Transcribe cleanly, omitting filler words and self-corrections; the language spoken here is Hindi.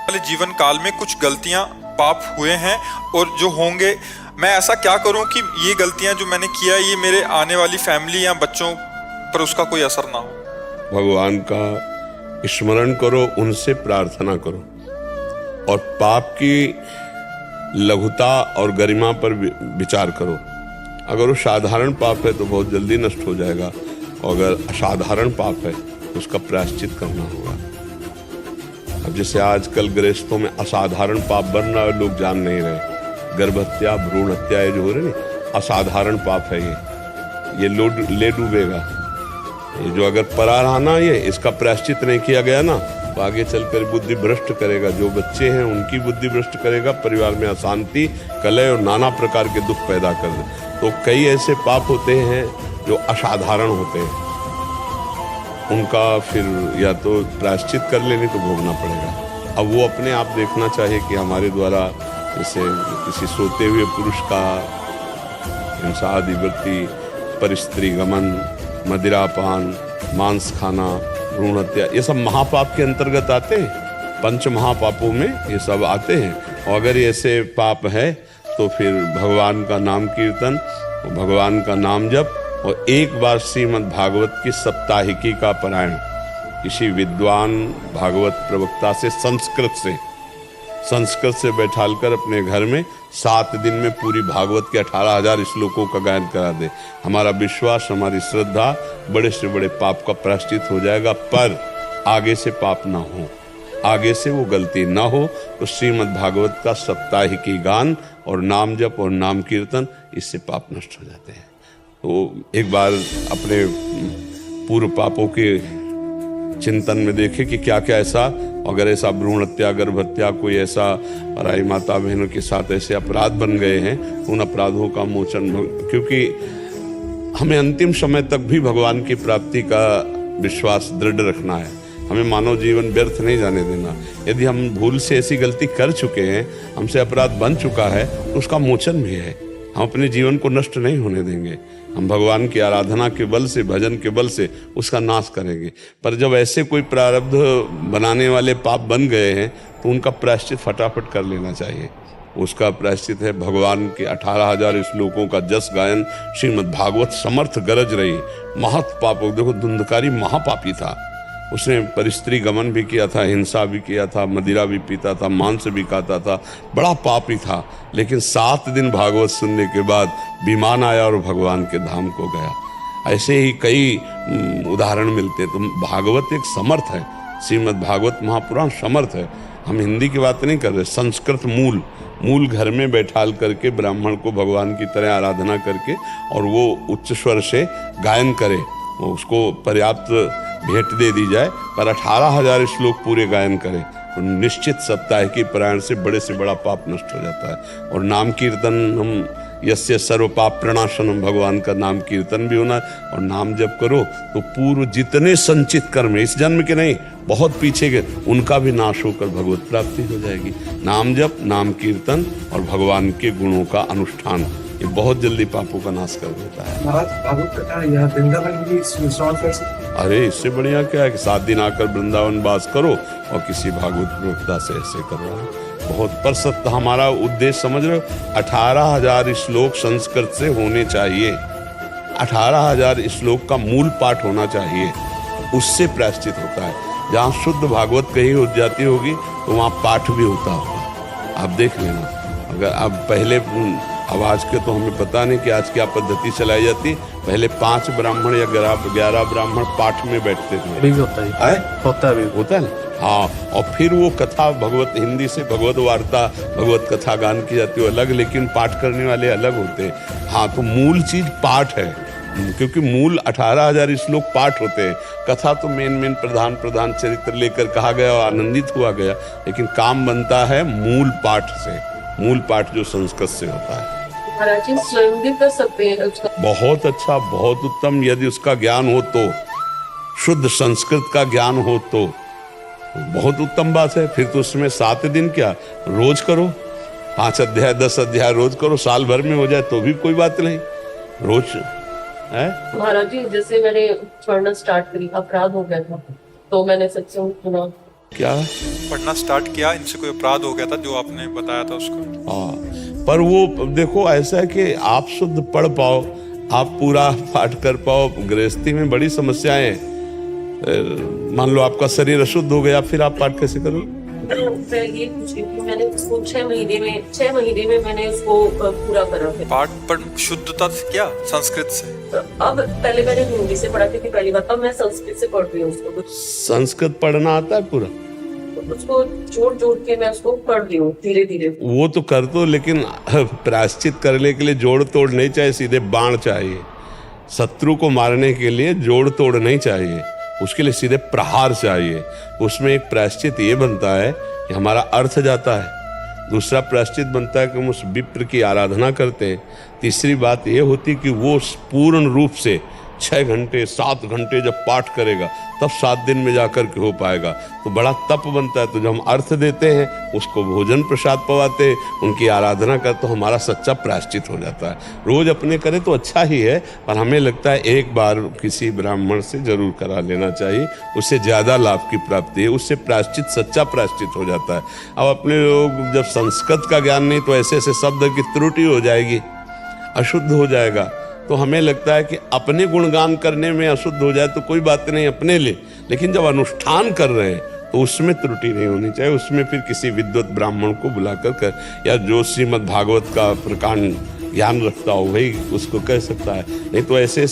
वाले जीवन काल में कुछ गलतियां पाप हुए हैं और जो होंगे, मैं ऐसा क्या करूं कि ये गलतियां जो मैंने किया ये मेरे आने वाली फैमिली या बच्चों पर उसका कोई असर ना हो। भगवान का स्मरण करो, उनसे प्रार्थना करो और पाप की लघुता और गरिमा पर विचार करो। अगर वो साधारण पाप है तो बहुत जल्दी नष्ट हो जाएगा, और अगर असाधारण पाप है तो उसका प्रायश्चित करना होगा। अब जैसे आजकल गृहस्थों में असाधारण पाप बन रहा है, लोग जान नहीं रहे। गर्भ हत्या, भ्रूण हत्या ये जो हो रही है असाधारण पाप है। ये ले डूबेगा। ये जो अगर परा रहा ना, ये इसका प्रायश्चित नहीं किया गया ना तो आगे चलकर बुद्धि भ्रष्ट करेगा। जो बच्चे हैं उनकी बुद्धि भ्रष्ट करेगा, परिवार में अशांति, कलह और नाना प्रकार के दुख पैदा कर दे। तो कई ऐसे पाप होते हैं जो असाधारण होते हैं, उनका फिर या तो प्रायश्चित कर लेने तो भोगना पड़ेगा। अब वो अपने आप देखना चाहिए कि हमारे द्वारा जैसे किसी सोते हुए पुरुष का हिंसा आदि वृत्ति, परिस्त्री गमन, मदिरापान, मांस खाना, भ्रूण हत्या, ये सब महापाप के अंतर्गत आते हैं। पंच महापापों में ये सब आते हैं। और अगर ऐसे पाप है तो फिर भगवान का नाम कीर्तन, भगवान का नाम जप और एक बार श्रीमद् भागवत की सप्ताहिकी का पारायण किसी विद्वान भागवत प्रवक्ता से संस्कृत से बैठालकर अपने घर में 7 दिन में पूरी भागवत के 18,000 श्लोकों का गायन करा दे। हमारा विश्वास, हमारी श्रद्धा, बड़े से बड़े पाप का प्रायश्चित हो जाएगा। पर आगे से पाप ना हो, आगे से वो गलती ना हो तो श्रीमद् भागवत का सप्ताहिकी गान और नाम जप और नाम कीर्तन, इससे पाप नष्ट हो जाते हैं। तो एक बार अपने पूर्व पापों के चिंतन में देखे कि क्या क्या ऐसा, अगर ऐसा भ्रूण हत्या, गर्भ हत्या, कोई ऐसा पराई माता बहनों के साथ ऐसे अपराध बन गए हैं तो उन अपराधों का मोचन, क्योंकि हमें अंतिम समय तक भी भगवान की प्राप्ति का विश्वास दृढ़ रखना है। हमें मानव जीवन व्यर्थ नहीं जाने देना। यदि हम भूल से ऐसी गलती कर चुके हैं, हमसे अपराध बन चुका है, तो उसका मोचन भी है। हम अपने जीवन को नष्ट नहीं होने देंगे। हम भगवान की आराधना के बल से, भजन के बल से उसका नाश करेंगे। पर जब ऐसे कोई प्रारब्ध बनाने वाले पाप बन गए हैं तो उनका प्रायश्चित फटाफट कर लेना चाहिए। उसका प्रायश्चित है भगवान के 18,000 श्लोकों का जस गायन। श्रीमद् भागवत समर्थ गरज रही। महत पापों, देखो धुंधकारी महापापी था, उसने परिस्त्री गमन भी किया था, हिंसा भी किया था, मदिरा भी पीता था, मांस भी खाता था, बड़ा पापी था। लेकिन 7 दिन भागवत सुनने के बाद विमान आया और भगवान के धाम को गया। ऐसे ही कई उदाहरण मिलते हैं। तो भागवत एक समर्थ है, श्रीमद् भागवत महापुराण समर्थ है। हम हिंदी की बात नहीं कर रहे, संस्कृत मूल घर में बैठाल करके ब्राह्मण को भगवान की तरह आराधना करके और वो उच्च स्वर से गायन करे, उसको पर्याप्त भेंट दे दी जाए, पर 18,000 श्लोक पूरे गायन करें तो निश्चित सप्ताहिकी पारायण से बड़ा पाप नष्ट हो जाता है। और नाम कीर्तन, हम यस्य सर्व पाप प्रणाशनम, भगवान का नाम कीर्तन भी होना। और नाम जप करो तो पूर्व जितने संचित कर्म, इस जन्म के नहीं बहुत पीछे के, उनका भी नाश होकर भगवत प्राप्ति हो जाएगी। नाम जप, नाम कीर्तन और भगवान के गुणों का अनुष्ठान, ये बहुत जल्दी पापों का नाश कर देता है। भागवत कथा यहाँ वृंदावन भी श्रवण कर सकते। अरे इससे बढ़िया क्या है कि 7 दिन आकर वृंदावन वास करो और किसी भागवत प्रवक्ता से ऐसे करो। बहुत पर सत्य हमारा उद्देश्य समझ रहे हो, 18,000 श्लोक संस्कृत से होने चाहिए। 18,000 श्लोक का मूल पाठ होना चाहिए, उससे प्रायश्चित होता है। जहाँ शुद्ध भागवत कहीं हो जाती होगी तो वहाँ पाठ भी होता होगा। आप देख लेना। अगर अब पहले, अब आज के तो हमें पता नहीं कि आज क्या पद्धति चलाई जाती। पहले 5 ब्राह्मण या 11 ब्राह्मण पाठ में बैठते थे। अभी भी होता है, होता है। हाँ, और फिर वो कथा भगवत, हिंदी से भगवत वार्ता, भगवत कथा गान की जाती है अलग, लेकिन पाठ करने वाले अलग होते हैं। हाँ, तो मूल चीज पाठ है, क्योंकि मूल 18,000 श्लोक पाठ होते हैं। कथा तो मेन प्रधान चरित्र लेकर कहा गया और आनंदित हुआ गया, लेकिन काम बनता है मूल पाठ से। मूल पाठ जो संस्कृत से होता है। स्वयं भी कर सकते हैं उसका। बहुत अच्छा, बहुत उत्तम। यदि उसका ज्ञान हो तो, शुद्ध संस्कृत का ज्ञान हो तो बहुत उत्तम बात है। फिर तो उसमें 7 दिन क्या, रोज करो, 5 अध्याय 10 अध्याय रोज करो, साल भर में हो जाए तो भी कोई बात नहीं, रोज है। महाराज जी, जैसे मैंने पढ़ना स्टार्ट करी, अपराध हो गया था तो मैंने सत्संग सुना, क्या? पढ़ना स्टार्ट किया, इनसे कोई अपराध हो गया था जो आपने बताया था उसको। हाँ, पर वो देखो ऐसा है कि आप शुद्ध पढ़ पाओ, आप पूरा पाठ कर पाओ, गृहस्थी में बड़ी समस्याएं हैं। मान लो आपका शरीर अशुद्ध हो गया, फिर आप पाठ कैसे करोगे? मैं ये पूछ रही हूँ, मैंने उसको 6 महीने में मैंने उसको पूरा करा है। पाठ पर शुद्धता से क्या? संस्कृत से? अब पहले मैंने हिंदी से पढ़ा थी पहली बार, अब मैं संस्कृत से पढ़ रही हूँ उसको। संस्कृत पढ़ना आता है पूरा? उसको जोड़ के मैं उसको पढ़ रही हूँ धीरे धीरे। वो तो कर दो, लेकिन प्रायश्चित करने के लिए जोड़ तोड़ नहीं चाहिए, सीधे बाण चाहिए। शत्रु को मारने के लिए जोड़ तोड़ नहीं चाहिए, उसके लिए सीधे प्रहार चाहिए। उसमें एक प्रायश्चित ये बनता है कि हमारा अर्थ जाता है, दूसरा प्रायश्चित बनता है कि हम उस विप्र की आराधना करते हैं, तीसरी बात ये होती कि वो पूर्ण रूप से 6 घंटे 7 घंटे जब पाठ करेगा तब 7 दिन में जाकर के हो पाएगा। तो बड़ा तप बनता है। तो जब हम अर्थ देते हैं, उसको भोजन प्रसाद पवाते हैं, उनकी आराधना कर, तो हमारा सच्चा प्रायश्चित हो जाता है। रोज अपने करें तो अच्छा ही है, पर हमें लगता है एक बार किसी ब्राह्मण से जरूर करा लेना चाहिए, उससे ज़्यादा लाभ की प्राप्ति है, उससे प्रायश्चित सच्चा प्रायश्चित हो जाता है। अब अपने लोग जब संस्कृत का ज्ञान नहीं, तो ऐसे ऐसे शब्द की त्रुटि हो जाएगी, अशुद्ध हो जाएगा। तो हमें लगता है कि अपने गुणगान करने में अशुद्ध हो जाए तो कोई बात नहीं अपने लिए, लेकिन जब अनुष्ठान कर रहे हैं तो उसमें त्रुटि नहीं होनी चाहिए। उसमें फिर किसी विद्वत ब्राह्मण को बुलाकर कर या जो श्रीमद् भागवत का प्रकांड ज्ञान रखता हो वही उसको कह सकता है, नहीं तो ऐसे